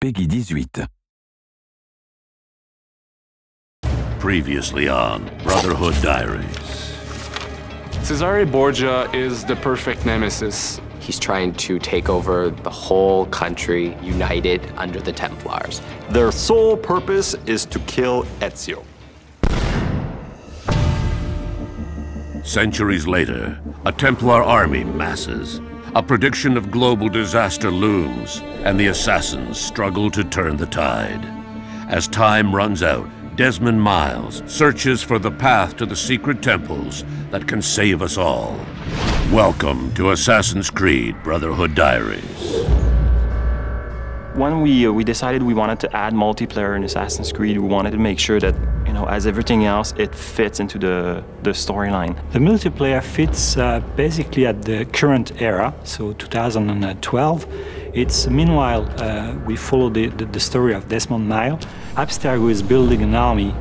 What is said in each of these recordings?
Peggy 18. Previously on Brotherhood Diaries. Cesare Borgia is the perfect nemesis. He's trying to take over the whole country, united under the Templars. Their sole purpose is to kill Ezio. Centuries later, a Templar army masses. A prediction of global disaster looms, and the assassins struggle to turn the tide. As time runs out, Desmond Miles searches for the path to the secret temples that can save us all. Welcome to Assassin's Creed Brotherhood Diaries. When we decided we wanted to add multiplayer in Assassin's Creed, we wanted to make sure that, as everything else, it fits into the storyline. The multiplayer fits basically at the current era, so 2012. Meanwhile, we follow the story of Desmond Miles. Abstergo is building an army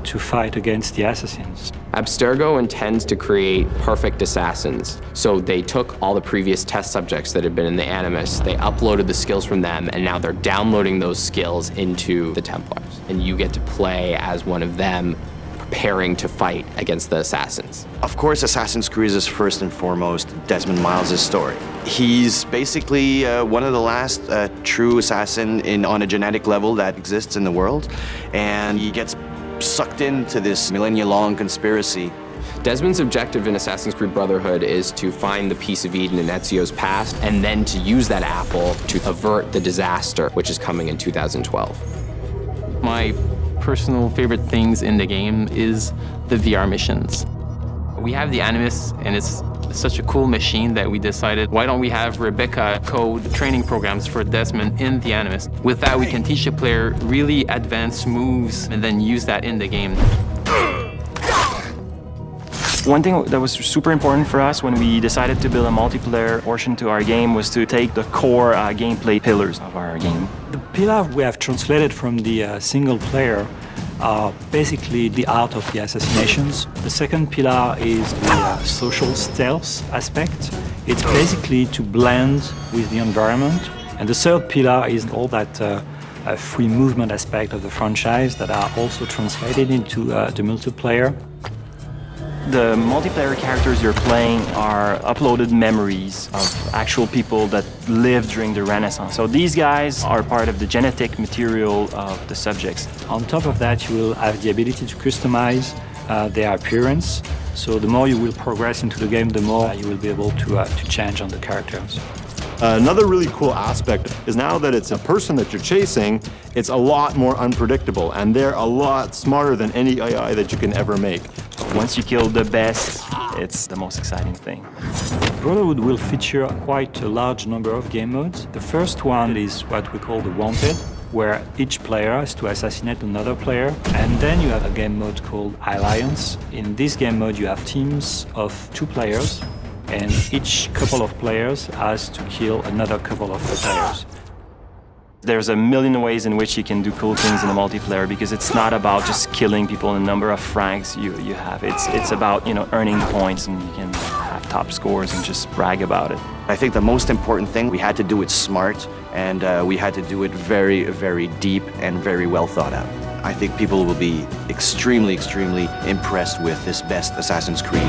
to fight against the assassins. Abstergo intends to create perfect assassins. So they took all the previous test subjects that had been in the Animus, they uploaded the skills from them, and now they're downloading those skills into the Templars. And you get to play as one of them, preparing to fight against the assassins. Of course, Assassin's Creed is first and foremost Desmond Miles' story. He's basically one of the last true assassin on a genetic level that exists in the world, and he gets sucked into this millennia-long conspiracy. Desmond's objective in Assassin's Creed Brotherhood is to find the piece of Eden in Ezio's past, and then to use that apple to avert the disaster, which is coming in 2012. My personal favorite things in the game is the VR missions. We have the Animus, and it's such a cool machine that we decided, why don't we have Rebecca code training programs for Desmond in the Animus? With that, we can teach the player really advanced moves and then use that in the game. One thing that was super important for us when we decided to build a multiplayer portion to our game was to take the core gameplay pillars of our game. The pillars we have translated from the single player are basically the art of the assassinations. The second pillar is the social stealth aspect. It's basically to blend with the environment. And the third pillar is all that free movement aspect of the franchise that are also translated into the multiplayer. The multiplayer characters you're playing are uploaded memories of actual people that lived during the Renaissance. So these guys are part of the genetic material of the subjects. On top of that, you will have the ability to customize their appearance. So the more you will progress into the game, the more you will be able to change on the characters. Another really cool aspect is now that it's a person that you're chasing, it's a lot more unpredictable, and they're a lot smarter than any AI that you can ever make. Once you kill the best, it's the most exciting thing. Brotherhood will feature quite a large number of game modes. The first one is what we call the Wanted, where each player has to assassinate another player. And then you have a game mode called Alliance. In this game mode, you have teams of 2 players, and each couple of players has to kill another couple of players. There's a million ways in which you can do cool things in a multiplayer, because it's not about just killing people and the number of francs you have. It's about earning points, and you can have top scores and just brag about it. I think the most important thing, we had to do it smart, and we had to do it very, very deep and very well thought out. I think people will be extremely, extremely impressed with this best Assassin's Creed.